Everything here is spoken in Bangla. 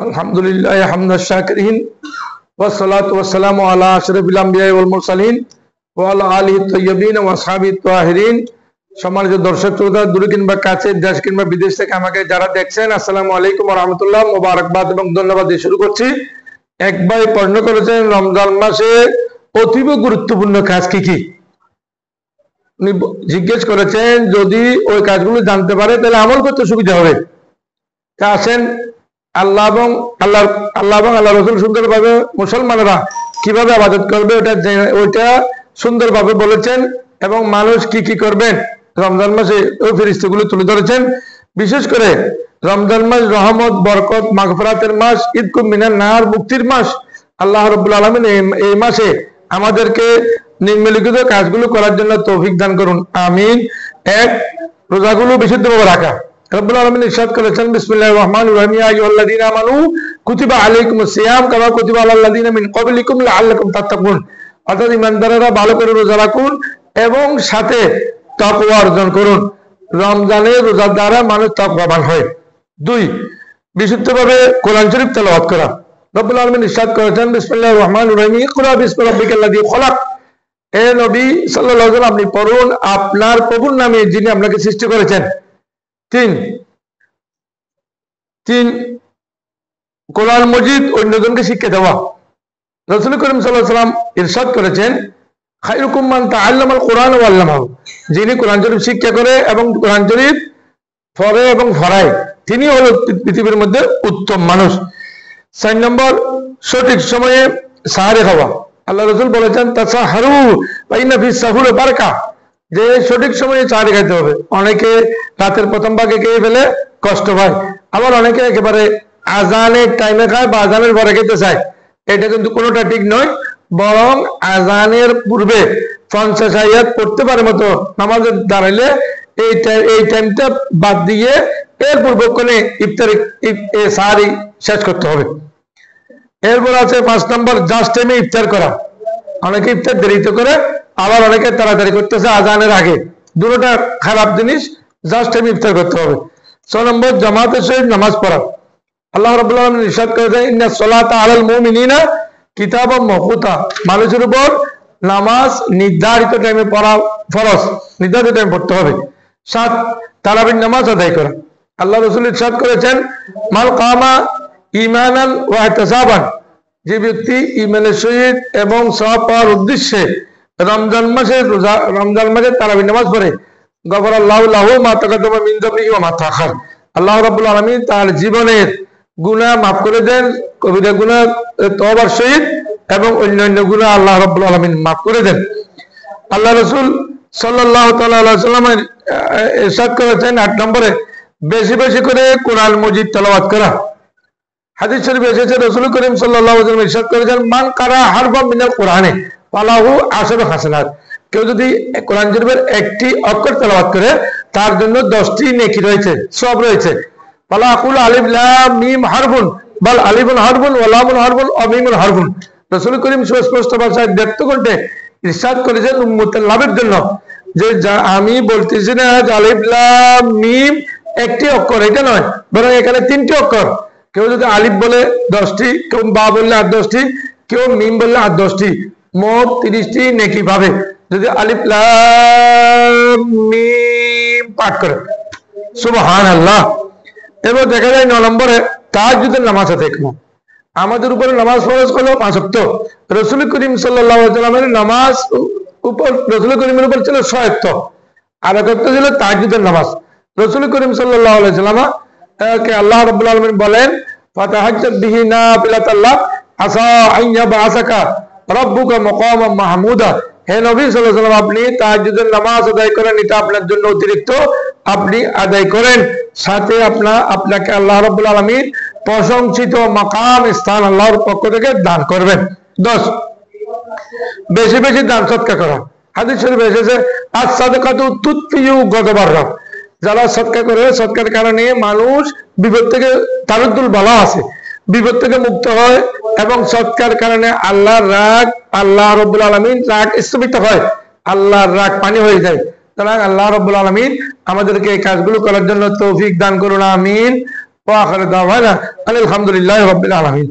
আলহামদুলিল্লাহ হামদাশ শাকিরিন ওয়াসসালাতু ওয়াসসালামু আলা আশরাফিল আমবিয়া ওয়াল মুরসালিন ওয়া আলা আলিহি তাইয়্যিবিন ওয়া আসহাবিহি তাহিরিন। সম্মানিত দর্শক শ্রোতা, দূরে কিংবা কাছে, দেশ কিংবা বিদেশ থেকে আমাকে যারা দেখছেন, আসসালামু আলাইকুম ওয়া রাহমাতুল্লাহ, মোবারকবাদ এবং ধন্যবাদ দিয়ে শুরু করছি। এক ভাই প্রশ্ন করেছেন, রমজান মাসে অতীব গুরুত্বপূর্ণ কাজ কি কি? উনি জিজ্ঞেস করেছেন যদি ওই কাজগুলো জানতে পারে তাহলে আমল করতে সুবিধা হবে। তা আসেন আল্লাহ এবং আল্লাহ রসুল সুন্দরভাবে মুসলমানরা কিভাবে ইবাদত করবে ওইটা সুন্দরভাবে বলেছেন এবং মানুষ কি কি করবেন রমজান মাসে ওই ফেরেশতাগুলো তুলে ধরেছেন। বিশেষ করে রমজান মাস রহমত, বরকত, মাগফিরাতের মাস, ঈদকুম মিনান নার, মুক্তির মাস। আল্লাহ রাব্বুল আলামিন এই মাসে আমাদেরকে নিম্নলিখিত কাজগুলো করার জন্য তৌফিক দান করুন, আমিন। এক, রোজাগুলো বিশুদ্ধভাবে রাখা। রব্বুল আলামিন ইরশাদ করেছেন, বিসমিল্লাহির রহমানির রহিম, ইয়া আইয়ুহাল্লাযীনা আমানু কুতিবা আলাইকুমুস সিয়াম কামা কুতিবা আলাল লাযীনা মিন ক্বাবলিকুম লাআল্লাকুম তাত্তাকুন। অর্থাৎ ঈমানদারেরা ভালো করে রোজা রাখুন এবং সাথে তাকওয়া অর্জন করুন। রমজানের রোজার দ্বারা মানুষ তাকওয়াবান হয়। দুই, বিশুদ্ধভাবে কোরআন শরীফ তেলাওয়াত করা। রব্বুল আলামিন ইরশাদ করেছেন, বিসমিল্লাহির রহমানির রহিম, ইকরা বিসমি রাব্বিকাল্লাযী খলাক। হে নবী সাল্লাল্লাহু আলাইহি ওয়াসাল্লাম, আপনি পড়ুন আপনার প্রভুর নামে যিনি আপনাকে সৃষ্টি করেছেন। তিন, কোরআন মজিদ অন্যজনকে শিক্ষা দেওয়া। রাসূল করিম সাল্লাল্লাহু আলাইহি ওয়াসাল্লাম ইরশাদ করেছেন, খায়রুকুম মান তাআল্লামাল কুরআন ওয়া আল্লামাহু। যিনি কোরআন শরীফ শিক্ষা করে এবং কোরআন শরীফ পড়ে এবং পড়ায়, তিনি হলো পৃথিবীর মধ্যে উত্তম মানুষ। 4 নম্বর, সঠিক সময়ে সাহারি খাওয়া। আল্লাহ রাসূল বলেছেন, তাসাহারু ফা ইন্না ফিস সাহুরি বারাকা, যে সঠিক সময়ে সাহারি খেতে হবে। অনেকে রাতের প্রথম ভাগে খেয়ে ফেলে, কষ্ট পায়। আবার অনেকে একেবারে আজানের টাইমে খায় বা আজানের পরে খেতে চায়। এটা কিন্তু কোনোটা ঠিক নয়, বরং আজানের পূর্বে 50 আয়াত পড়তে পারে মতো নামাজে দাঁড়াইলে এই টাইমটা বাদ দিয়ে এর পূর্বক্ষণে ইফতারি সাহারি শেষ করতে হবে। এরপর আছে 5 নম্বর, জাস্ট টাইমে ইফতার করা। অনেকে ইফতার দেরিতে করে, আবার অনেকে তাড়াতাড়ি করতেছে আজানের আগে। দুটোটা খারাপ জিনিস, জাস্ট টাইমে ইফতার করতে হবে। 6 নম্বর, জামাতের সহিত নামাজ পড়া। আল্লাহ রাব্বুল আলামিন ইরশাদ করেছেন, ইন্নাস সালাতা আলাল মুমিনিনা কিতাবাম মাওকুতা, মানুষের উপর নামাজ নির্ধারিত টাইমে পড়া ফরজ, নির্ধারিত টাইমে পড়তে হবে। 7, তারাবির নামাজ আদায় করা। আল্লাহ রাসূল ইরশাদ করেছেন, মাল কামা ঈমানান ওয়া ইহতিসাবান, যে ব্যক্তি ঈমানের সহিত এবং সওয়াব পাওয়ার উদ্দেশ্যে রমজান মাসে তারাবির নামাজ পড়ে, গফরাল্লাহু লাহু মা তাকাদ্দামা মিন যামবিহি ওয়া মা তাআখার, আল্লাহ রাব্বুল আলামিন তার জীবনের গুনাহ মাফ করে দেন, কবিরা গুনাহ তওবার সহিত এবং অন্যান্য গুনাহ আল্লাহ রাব্বুল আলামিন মাফ করে দেন। আল্লাহ রাসূল সাল্লাল্লাহু তাআলা আলাইহি ওয়াসাল্লাম ইরশাদ করেছেন 8 নম্বরে, বেশি বেশি করে কোরআন মজিদ তেলাওয়াত করা। হাদিস শরীফে এসেছে, রাসূল করিম সাল্লাল্লাহু আলাইহি ওয়াসাল্লাম ইরশাদ করেছেন, মান কারা হারফাম মিনাল কোরআনে ফালাহু আশরু হাসানাত, কেউ যদি কোরআন শরীফের একটি অক্ষর তেলাওয়াত করে তার জন্য 10টি নেকি রয়েছে, সওয়াব রয়েছে। ফালা আকুল আলিফ লাম মিম হারফুন বাল আলিফুন হারফুন ওয়া লামুন হারফুন ওয়া মিমুন হারফুন। রাসূল করিম সুস্পষ্ট ভাষায় ব্যক্ত করতে ইরশাদ করেছেন উম্মতের লাভের জন্য, যে আমি বলতেছি না যে আলিফ লাম মিম একটি অক্ষর, এটা নয়, বরং এখানে 3টি অক্ষর। কেউ যদি আলিফ বলে 10টি, কেউ বা বললে আর 10টি, কেউ মিম বললে আর 10টি, মোট 30টি নেকি পাবে যদি আলিফ লাম মিম পাঠ করে। সুবহানাল্লাহ। এবার দেখা যায় 9 নম্বরে, তাহাজ্জুদের নামাজ আদায় করা। আমাদের উপরে নামাজ ফরজ হলো 5 ওয়াক্ত। রাসূল করিম সাল্লাল্লাহু আলাইহি ওয়াসাল্লামের নামাজ উপর, রাসূল করিমের উপর ছিল 6 ওয়াক্ত, আর এক ওয়াক্ত ছিল তাহাজ্জুদের নামাজ। রাসূল করিম সাল্লাল্লাহু আলাইহি ওয়াসাল্লাম কে আল্লাহ রাব্বুল আলামিন বলেন, ফাতাহাজ্জাত বিহি নাফিলাতাল লাক আসা আন ইয়াবআসাকা রাব্বুকা মাকামান মাহমুদা। হে নবী সাল্লাল্লাহু আলাইহি ওয়াসাল্লাম, আপনি তাহাজ্জুদের নামাজ আদায় করেন, এটা আপনার জন্য অতিরিক্ত, আপনি আদায় করেন, সাথে আপনাকে আল্লাহ রাব্বুল আলামিন প্রশংসিত মাকাম, স্থান আল্লাহর পক্ষ থেকে দান করবেন। 10, বেশি বেশি দান সদকা করা। হাদিস শরীফে এসেছে, আস-সাদাকাতু তুতফিউ গযবার রাব, যারা সদকা করে, সদকার কারণে মানুষ বিপদ থেকে, তারুদ্দুল বালা আছে, বিপদ থেকে মুক্ত হয় এবং সদকার কারণে আল্লাহর রাগ, আল্লাহ রাব্বুল আলামিন রাগ স্থগিত হয়, আল্লাহর রাগ পানি হয়ে যায়। তাহলে আল্লাহ রাব্বুল আলামিন আমাদেরকে এই কাজগুলো করার জন্য তৌফিক দান করুন, আমিন। ওয়া আখিরু দাওয়ানা আলহামদুলিল্লাহি রাব্বিল আলামিন।